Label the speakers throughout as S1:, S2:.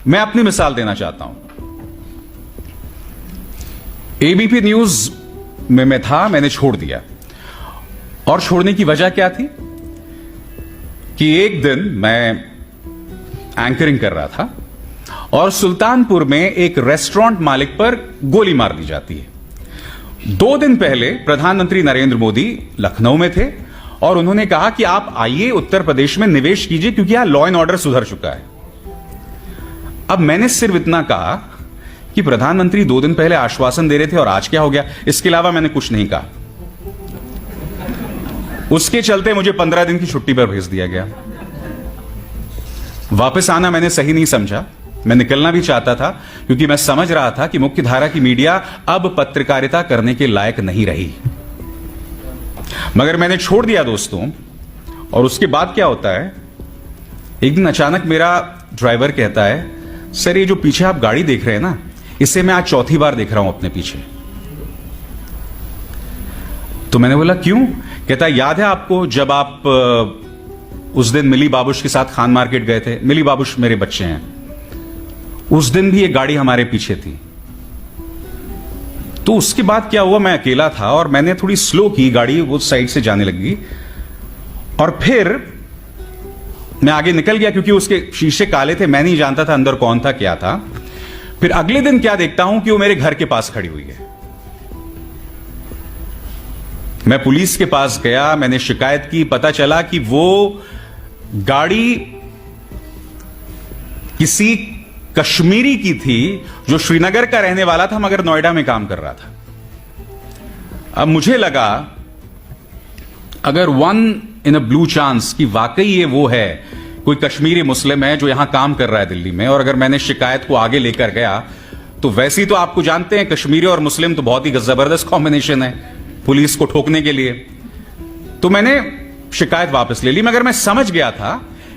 S1: मैं अपनी मिसाल देना चाहता हूं। एबीपी न्यूज में मैं था, मैंने छोड़ दिया। और छोड़ने की वजह क्या थी कि एक दिन मैं एंकरिंग कर रहा था और सुल्तानपुर में एक रेस्टोरेंट मालिक पर गोली मार दी जाती है। 2 दिन पहले प्रधानमंत्री नरेंद्र मोदी लखनऊ में थे और उन्होंने कहा कि आप आइए उत्तर प्रदेश में निवेश कीजिए क्योंकि यहां लॉ एंड ऑर्डर सुधर चुका है। अब मैंने सिर्फ इतना कहा कि प्रधानमंत्री 2 दिन पहले आश्वासन दे रहे थे और आज क्या हो गया, इसके अलावा मैंने कुछ नहीं कहा। उसके चलते मुझे 15 दिन की छुट्टी पर भेज दिया गया। वापस आना मैंने सही नहीं समझा, मैं निकलना भी चाहता था क्योंकि मैं समझ रहा था कि मुख्य धारा की मीडिया अब पत्रकारिता करने के लायक नहीं रही। मगर मैंने छोड़ दिया दोस्तों। और उसके बाद क्या होता है, एक दिन अचानक मेरा ड्राइवर कहता है, सर ये जो पीछे आप गाड़ी देख रहे हैं ना, इसे मैं आज चौथी बार देख रहा हूं अपने पीछे। तो मैंने बोला क्यों? कहता है याद है आपको जब आप उस दिन मिली बाबूश के साथ खान मार्केट गए थे? मिली बाबूश मेरे बच्चे हैं। उस दिन भी एक गाड़ी हमारे पीछे थी। तो उसके बाद क्या हुआ, मैं अकेला था और मैंने थोड़ी स्लो की गाड़ी, वो साइड से जाने लगी और फिर मैं आगे निकल गया क्योंकि उसके शीशे काले थे, मैं नहीं जानता था अंदर कौन था क्या था। फिर अगले दिन क्या देखता हूं कि वो मेरे घर के पास खड़ी हुई है। मैं पुलिस के पास गया, मैंने शिकायत की, पता चला कि वो गाड़ी किसी कश्मीरी की थी जो श्रीनगर का रहने वाला था मगर नोएडा में काम कर रहा था। अब मुझे लगा अगर 1 in a blue chance कि वाकई ये वो है, कोई कश्मीरी मुस्लिम है जो यहां काम कर रहा है दिल्ली में, और अगर मैंने शिकायत को आगे लेकर गया तो वैसे ही तो आपको जानते हैं कश्मीरी और मुस्लिम तो बहुत ही जबरदस्त कॉम्बिनेशन है पुलिस को ठोकने के लिए। तो मैंने शिकायत वापस ले ली, मगर मैं समझ गया था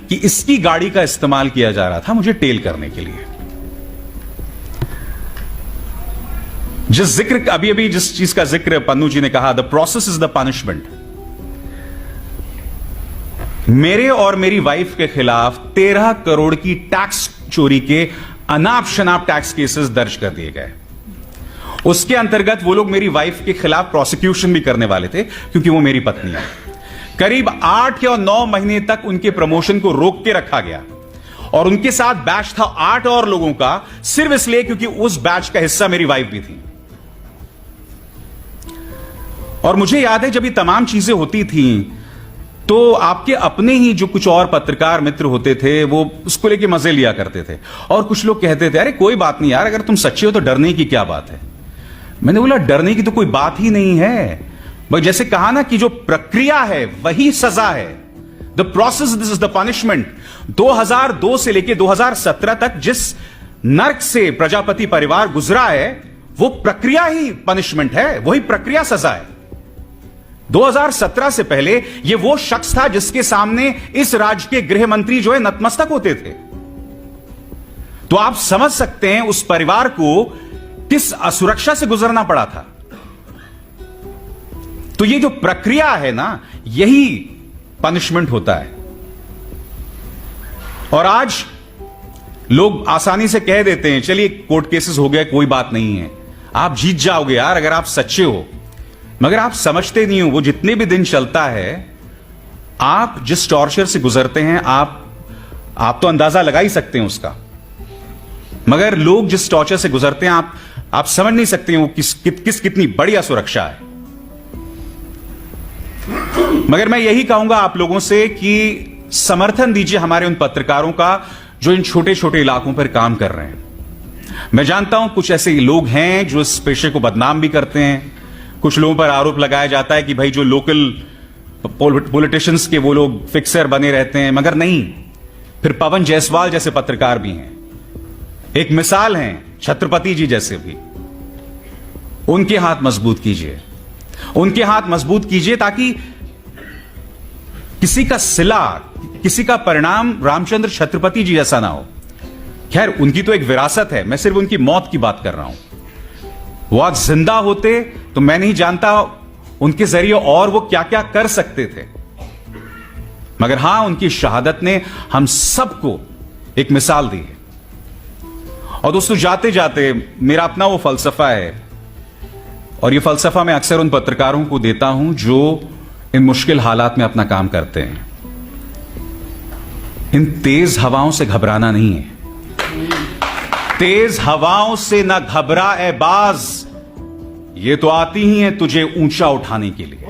S1: कि इसकी गाड़ी का इस्तेमाल किया जा रहा था मुझे टेल करने के लिए। जिस चीज का जिक्र पन्नू जी ने कहा, the process is the punishment. मेरे और मेरी वाइफ के खिलाफ 13 करोड़ की टैक्स चोरी के अनाप शनाप टैक्स केसेस दर्ज कर दिए गए। उसके अंतर्गत वो लोग मेरी वाइफ के खिलाफ प्रोसिक्यूशन भी करने वाले थे क्योंकि वो मेरी पत्नी है। करीब 8 या 9 महीने तक उनके प्रमोशन को रोक के रखा गया और उनके साथ बैच था 8 और लोगों का, सिर्फ इसलिए क्योंकि उस बैच का हिस्सा मेरी वाइफ भी थी। और मुझे याद है जब ये तमाम चीजें होती थी तो आपके अपने ही जो कुछ और पत्रकार मित्र होते थे वो उसको लेके मजे लिया करते थे और कुछ लोग कहते थे अरे कोई बात नहीं यार, अगर तुम सच्चे हो तो डरने की क्या बात है। मैंने बोला डरने की तो कोई बात ही नहीं है, भाई जैसे कहा ना कि जो प्रक्रिया है वही सजा है। The process this is the punishment. 2002 से लेके 2017 तक जिस नर्क से प्रजापति परिवार गुजरा है वो प्रक्रिया ही पनिशमेंट है, वही प्रक्रिया सजा है। 2017 से पहले ये वो शख्स था जिसके सामने इस राज्य के गृह मंत्री जो है नतमस्तक होते थे। तो आप समझ सकते हैं उस परिवार को किस असुरक्षा से गुजरना पड़ा था। तो ये जो प्रक्रिया है ना, यही पनिशमेंट होता है। और आज लोग आसानी से कह देते हैं चलिए कोर्ट केसेस हो गए, कोई बात नहीं है, आप जीत जाओगे यार अगर आप सच्चे हो। मगर आप समझते नहीं हो वो जितने भी दिन चलता है, आप जिस टॉर्चर से गुजरते हैं आप तो अंदाजा लगा ही सकते हैं उसका। मगर लोग जिस टॉर्चर से गुजरते हैं आप समझ नहीं सकते हैं वो कितनी बढ़िया सुरक्षा है। मगर मैं यही कहूंगा आप लोगों से कि समर्थन दीजिए हमारे उन पत्रकारों का जो इन छोटे छोटे इलाकों पर काम कर रहे हैं। मैं जानता हूं कुछ ऐसे लोग हैं जो इस पेशे को बदनाम भी करते हैं। कुछ लोगों पर आरोप लगाया जाता है कि भाई जो लोकल पॉलिटिशियंस के वो लोग फिक्सर बने रहते हैं, मगर नहीं। फिर पवन जायसवाल जैसे पत्रकार भी हैं, एक मिसाल हैं छत्रपति जी जैसे भी। उनके हाथ मजबूत कीजिए, उनके हाथ मजबूत कीजिए ताकि किसी का सिला, किसी का परिणाम रामचंद्र छत्रपति जी जैसा ना हो। खैर उनकी तो एक विरासत है, मैं सिर्फ उनकी मौत की बात कर रहा हूं। वो आज जिंदा होते तो मैं नहीं जानता उनके जरिए और वो क्या क्या कर सकते थे। मगर हां, उनकी शहादत ने हम सबको एक मिसाल दी है। और दोस्तों, जाते जाते मेरा अपना वो फलसफा है, और ये फलसफा मैं अक्सर उन पत्रकारों को देता हूं जो इन मुश्किल हालात में अपना काम करते हैं। इन तेज हवाओं से घबराना नहीं है। तेज हवाओं से ना घबरा ए बाज, ये तो आती ही है तुझे ऊंचा उठाने के लिए।